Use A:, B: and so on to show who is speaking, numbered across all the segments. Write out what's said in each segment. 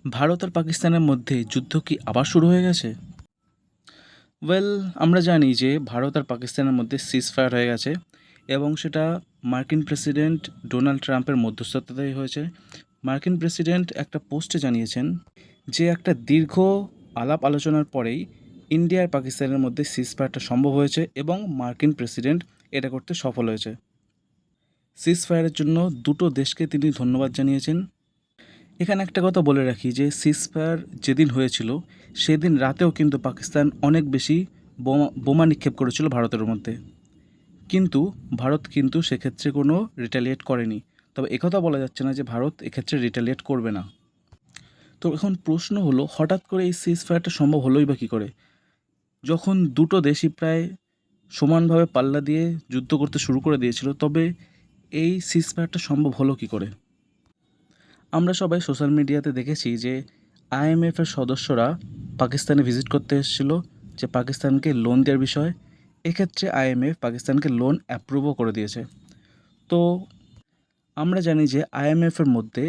A: ভারত আর পাকিস্তানের মধ্যে যুদ্ধ কি আবার শুরু হয়ে গেছে? আমরা জানি যে ভারত আর পাকিস্তানের মধ্যে সিজফায়ার হয়ে গেছে এবং সেটা মার্কিন প্রেসিডেন্ট ডোনাল্ড ট্রাম্পের মধ্যস্থতাতেই হয়েছে। মার্কিন প্রেসিডেন্ট একটা পোস্টে জানিয়েছেন যে একটা দীর্ঘ আলাপ আলোচনার পরেই ইন্ডিয়া আর পাকিস্তানের মধ্যে সিজফায়ারটা সম্ভব হয়েছে এবং মার্কিন প্রেসিডেন্ট এটা করতে সফল হয়েছে। সিজফায়ারের জন্য দুটো দেশকে তিনি ধন্যবাদ জানিয়েছেন। এখানে একটা কথা বলে রাখি যে সিজফায়ার যেদিন হয়েছিল সেদিন রাতেও কিন্তু পাকিস্তান অনেক বেশি বোমা নিক্ষেপ করেছিল ভারতের মধ্যে, কিন্তু ভারত কিন্তু সেক্ষেত্রে কোনো রিটালিয়েট করেনি। তবে একথা বলা যাচ্ছে না যে ভারত এক্ষেত্রে রিটালিয়েট করবে না। তো এখন প্রশ্ন হলো, হঠাৎ করে এই সিজফায়ারটা সম্ভব হলোই বা কী করে, যখন দুটো দেশই প্রায় সমানভাবে পাল্লা দিয়ে যুদ্ধ করতে শুরু করে দিয়েছিল, তবে এই সিজফায়ারটা সম্ভব হলো কী করে? আমরা সবাই সোশ্যাল মিডিয়াতে দেখেছি যে আইএমএফের সদস্যরা পাকিস্তানে ভিজিট করতে এসেছিলো, যে পাকিস্তানকে লোন দেওয়ার বিষয়। এক্ষেত্রে আইএমএফ পাকিস্তানকে লোন অ্যাপ্রুভও করে দিয়েছে। তো আমরা জানি যে আইএমএফের মধ্যে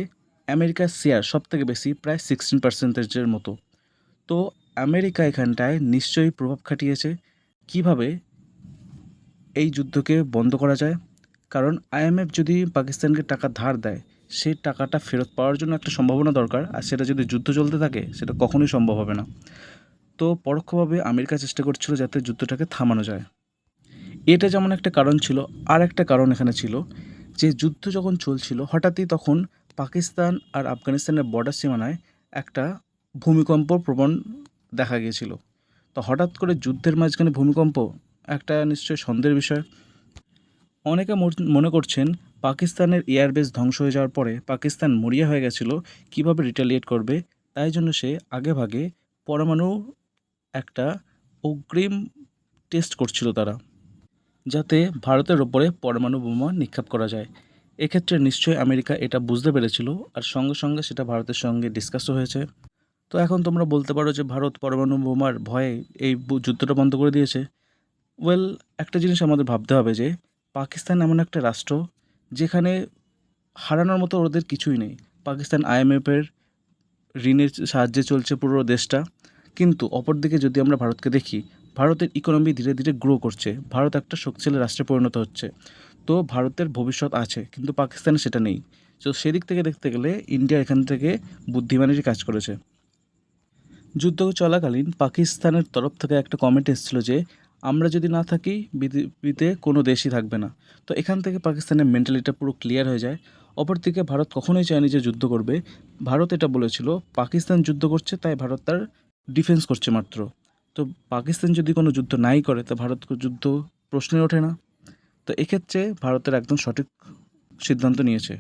A: আমেরিকার শেয়ার সবথেকে বেশি, প্রায় 16% মতো। তো আমেরিকা এখানটায় নিশ্চয়ই প্রভাব খাটিয়েছে কিভাবে এই যুদ্ধকে বন্ধ করা যায়। কারণ আইএমএফ যদি পাকিস্তানকে টাকা ধার দেয়, সেই টাকাটা ফেরত পাওয়ার জন্য একটা সম্ভাবনা দরকার, আর সেটা যদি যুদ্ধ চলতে থাকে সেটা কখনোই সম্ভব হবে না। তো পরোক্ষভাবে আমেরিকা চেষ্টা করছিল যাতে যুদ্ধটাকে থামানো যায়। এটা যেমন একটা কারণ ছিল, আর একটা কারণ এখানে ছিল যে যুদ্ধ যখন চলছিল হঠাৎই তখন পাকিস্তান আর আফগানিস্তানের বর্ডার সীমানায় একটা ভূমিকম্প প্রবণ দেখা গিয়েছিল। তো হঠাৎ করে যুদ্ধের মাঝখানে ভূমিকম্প একটা নিশ্চয়ই সন্দেহের বিষয়। অনেকে মনে করছেন পাকিস্তানের এয়ারবেস ধ্বংস হয়ে যাওয়ার পরে পাকিস্তান মরিয়া হয়ে গেছিলো কীভাবে রিটালিয়েট করবে, তাই জন্য সে আগেভাগে পরমাণু একটা অগ্রিম টেস্ট করছিল তারা, যাতে ভারতের ওপরে পরমাণু বোমা নিক্ষেপ করা যায়। এক্ষেত্রে নিশ্চয়ই আমেরিকা এটা বুঝতে পেরেছিল, আর সঙ্গে সঙ্গে সেটা ভারতের সঙ্গে ডিসকাসও হয়েছে। তো এখন তোমরা বলতে পারো যে ভারত পরমাণু বোমার ভয়ে এই যুদ্ধটা বন্ধ করে দিয়েছে। একটা জিনিস আমাদের ভাবতে হবে যে পাকিস্তান এমন একটা রাষ্ট্র যেখানে হারানোর মতো ওদের কিছুই নেই। পাকিস্তান আইএমএফের ঋণের সাহায্যে চলছে পুরো দেশটা, কিন্তু অপরদিকে যদি আমরা ভারতকে দেখি, ভারতের ইকোনমি ধীরে ধীরে গ্রো করছে, ভারত একটা শক্তিশালী রাষ্ট্রে পরিণত হচ্ছে। তো ভারতের ভবিষ্যৎ আছে, কিন্তু পাকিস্তানে সেটা নেই। তো সেদিক থেকে দেখতে গেলে ইন্ডিয়া এখান থেকে বুদ্ধিমানেরই কাজ করেছে। যুদ্ধ চলাকালীন পাকিস্তানের তরফ থেকে একটা কমেন্ট এসেছিল যে আমরা যদি না থাকি পৃথিবীতে কোনো দেশই থাকবে না। তো এখান থেকে পাকিস্তানের মেন্টালিটিটা পুরো ক্লিয়ার হয়ে যায়। অপরদিকে ভারত কখনোই চায়নি যে যুদ্ধ করবে। ভারত এটা বলেছিল পাকিস্তান যুদ্ধ করছে তাই ভারত তার ডিফেন্স করছে মাত্র। তো পাকিস্তান যদি কোনো যুদ্ধ নাই করে তো ভারত যুদ্ধ প্রশ্নে ওঠে না। তো এক্ষেত্রে ভারতের একদম সঠিক সিদ্ধান্ত নিয়েছে।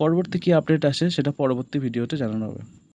A: পরবর্তী কী আপডেট আসে সেটা পরবর্তী ভিডিওতে জানানো হবে।